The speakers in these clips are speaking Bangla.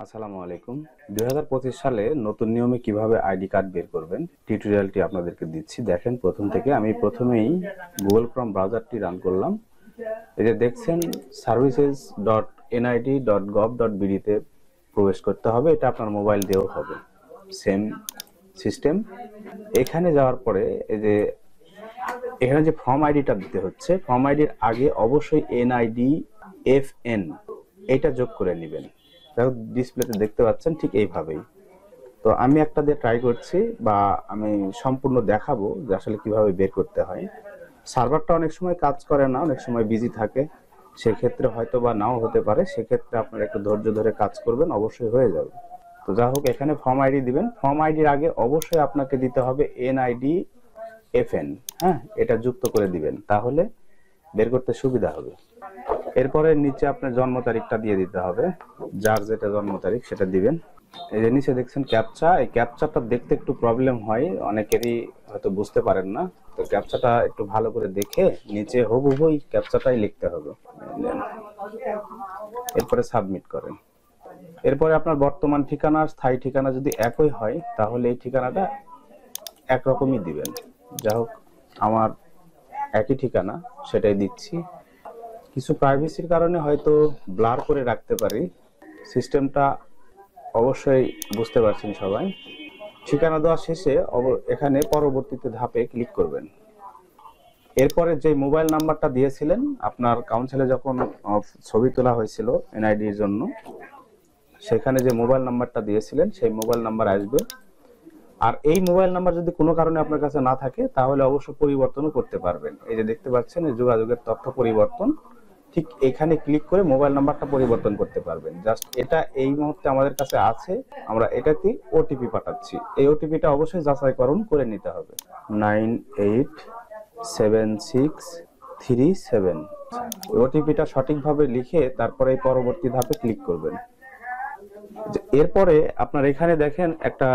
আসসালামু আলাইকুম। 2025 সালে নতুন নিয়মে কিভাবে আইডি কার্ড বের করবেন টিউটোরিয়ালটি আপনাদেরকে দিচ্ছি। দেখেন প্রথম থেকে আমি প্রথমেই গুগল ক্রোম ব্রাউজারটি রান করলাম। এই যে দেখছেন services.nid.gov.bd তে প্রবেশ করতে হবে। এটা আপনার মোবাইল দিয়েও হবে, সেম সিস্টেম। এখানে যাওয়ার পরে এই যে এখানে যে ফর্ম আইডিটা দিতে হচ্ছে, ফর্ম আইডির আগে অবশ্যই NIDFN এটা যোগ করে নেবেন। ডিসপ্লেতে দেখতে পাচ্ছেন ঠিক এইভাবেই। তো আমি একটা দিয়ে ট্রাই করছি, বা আমি সম্পূর্ণ দেখাবো যে আসলে কিভাবে বের করতে হয়। সার্ভারটা অনেক সময় কাজ করে না, অনেক সময় বিজি থাকে, সেক্ষেত্রে হয়তো বা নাও হতে পারে। সেক্ষেত্রে আপনারা একটু ধৈর্য ধরে কাজ করবেন, অবশ্যই হয়ে যাবে। তো যা হোক, এখানে ফর্ম আইডি দিবেন। ফর্ম আইডির আগে অবশ্যই আপনাকে দিতে হবে NIDFN, হ্যাঁ, এটা যুক্ত করে দিবেন, তাহলে বের করতে সুবিধা হবে। এরপরে নিচে আপনার জন্ম তারিখটা দিয়ে দিতে হবে, যার যেটা জন্ম তারিখ সেটা দিবেন। এই যে নিচে দেখছেন ক্যাপচা, এই ক্যাপচাটা দেখতে একটু প্রবলেম হয়, অনেকেরই হয়তো বুঝতে পারেন না। তো ক্যাপচাটা একটু ভালো করে দেখে নিচে হুবহু এই ক্যাপচাটাই লিখতে হবে। এরপরে সাবমিট করেন। এরপরে আপনার বর্তমান ঠিকানা আর স্থায়ী ঠিকানা যদি একই হয়, তাহলে এই ঠিকানাটা একরকমই দিবেন। যা হোক, আমার একই ঠিকানা, সেটাই দিচ্ছি। কিছু প্রাইভেসির কারণে হয়তো ব্লার করে রাখতে পারি, সিস্টেমটা অবশ্যই বুঝতে পারছেন সবাই। ঠিকানা দেওয়া শেষে এখানে পরবর্তীতে ধাপে ক্লিক করবেন। এরপরে যে মোবাইল নাম্বারটা দিয়েছিলেন আপনার কাউন্সিলে যখন ছবি তোলা হয়েছিল NID-র জন্য, সেখানে যে মোবাইল নাম্বারটা দিয়েছিলেন সেই মোবাইল নাম্বার আসবে। আর এই মোবাইল নাম্বার যদি কোনো কারণে আপনার কাছে না থাকে, তাহলে অবশ্য পরিবর্তনও করতে পারবেন। এই যে দেখতে পাচ্ছেন এই যোগাযোগের তথ্য পরিবর্তন, ঠিক এখানে ক্লিক করে মোবাইল নাম্বারটা পরিবর্তন করতে পারবেন। জাস্ট এটা এই মুহূর্তে আমাদের কাছে আছে, আমরা এটাতে ওটিপি পাঠাচ্ছি। এই ওটিপিটা অবশ্যই যাচাইকরণ করে নিতে হবে, 987637। ওটিপিটা সঠিকভাবে লিখে তারপরে পরবর্তী ধাপে ক্লিক করবেন। এরপরে আপনার এখানে দেখেন একটা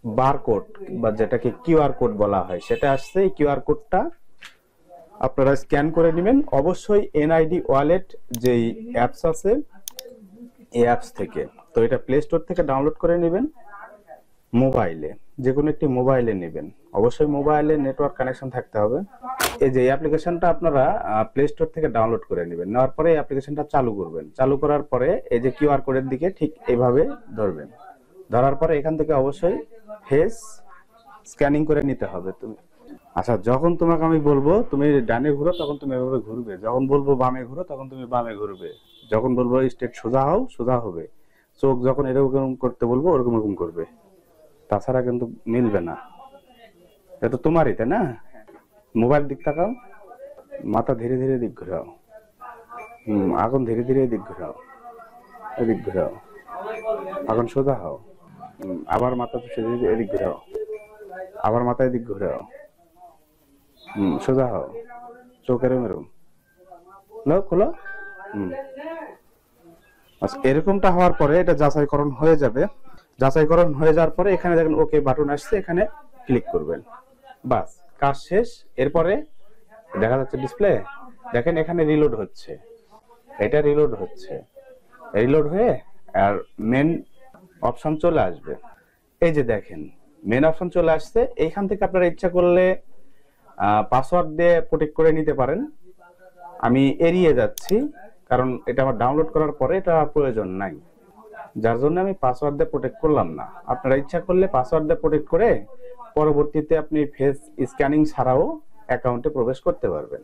বারকোড, বা যেটাকে কিউআর কোড বলা হয়, সেটা আসছে। এই কিউআর কোডটা আপনারা স্ক্যান করে নেবেন। অবশ্যই NID ওয়ালেট যেই অ্যাপস আছে, এই অ্যাপস থেকে। তো এটা প্লে স্টোর থেকে ডাউনলোড করে নেবেন, মোবাইলে, যে কোনো একটি মোবাইলে নেবেন। অবশ্যই মোবাইলে নেটওয়ার্ক কানেকশন থাকতে হবে। এই যে অ্যাপ্লিকেশনটা আপনারা প্লে স্টোর থেকে ডাউনলোড করে নেবেন। নেওয়ার পরে এই অ্যাপ্লিকেশনটা চালু করবেন। চালু করার পরে এই যে কিউআর কোডের দিকে ঠিক এইভাবে ধরবেন। ধরার পরে এখান থেকে অবশ্যই ফেস স্ক্যানিং করে নিতে হবে। আচ্ছা, যখন তোমাকে আমি বলবো তুমি ডানে ঘুরো, তখন তুমি এভাবে ঘুরবে। যখন বলবো বামে ঘুরো, তখন তুমি বামে ঘুরবে। যখন বলবো স্ট্রেট সোজা হও, সোজা হবে। চোখ যখন এরকম করতে বলবো, ওরকম এরকম করবে, তাছাড়া কিন্তু মিলবে না। এটা তো তোমারই, তাই না? মোবাইল দিক তাকাও, মাথা ধীরে ধীরে দিক ঘুরাও, এখন ধীরে ধীরে দিক ঘুরাও, এদিক ঘুরাও, এখন সোজা হও, আবার মাথা এদিক ঘুরাও, আবার মাথা এদিক ঘুরাও, সোজা হও, চোখ এরম এরম খোলো। এরকমটা হওয়ার পরে এটা যাচাইকরণ হয়ে যাবে। যাচাইকরণ হয়ে যাওয়ার পরে এখানে দেখেন ওকে বাটন আসছে, এখানে ক্লিক করবেন, বাস কাজ শেষ। এরপরে দেখা যাচ্ছে ডিসপ্লে, দেখেন এখানে রিলোড হচ্ছে, এটা রিলোড হচ্ছে, রিলোড হয়ে আর মেন অপশন চলে আসবে। এই যে দেখেন মেন অপশন চলে আসছে। এইখান থেকে আপনারা ইচ্ছা করলে পাসওয়ার্ড দিয়ে প্রোটেক্ট করে নিতে পারেন। আমি এড়িয়ে যাচ্ছি, কারণ এটা আমার ডাউনলোড করার পরে এটা প্রয়োজন নাই, যার জন্য আমি পাসওয়ার্ড দিয়ে প্রোটেক্ট করলাম না। আপনারা ইচ্ছা করলে পাসওয়ার্ড দিয়ে প্রোটেক্ট করে পরবর্তীতে আপনি ফেস স্ক্যানিং ছাড়াও অ্যাকাউন্টে প্রবেশ করতে পারবেন।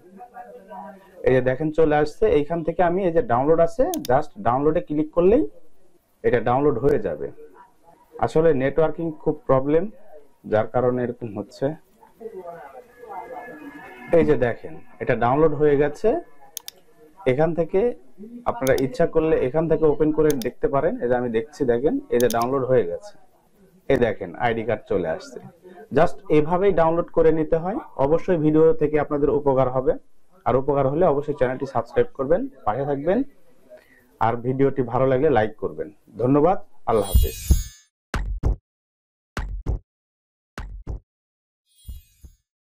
এই যে দেখেন চলে আসছে। এইখান থেকে আমি এই যে ডাউনলোড আছে, জাস্ট ডাউনলোডে ক্লিক করলেই এটা ডাউনলোড হয়ে যাবে। আসলে নেটওয়ার্কিং খুব প্রবলেম, যার কারণে এরকম হচ্ছে। এই যে দেখেন এটা ডাউনলোড হয়ে গেছে। এখান থেকে আপনারা ইচ্ছা করলে এখান থেকে ওপেন করে দেখতে পারেন। এই যে আমি দেখছি, দেখেন এই যে ডাউনলোড হয়ে গেছে। এই দেখেন আইডি কার্ড চলে আসছে। জাস্ট এভাবেই ডাউনলোড করে নিতে হয়। অবশ্যই ভিডিও থেকে আপনাদের উপকার হবে, আর উপকার হলে অবশ্যই চ্যানেলটি সাবস্ক্রাইব করবেন, পাশে থাকবেন, আর ভিডিওটি ভালো লাগলে লাইক করবেন। ধন্যবাদ, আল্লাহ হাফেজ।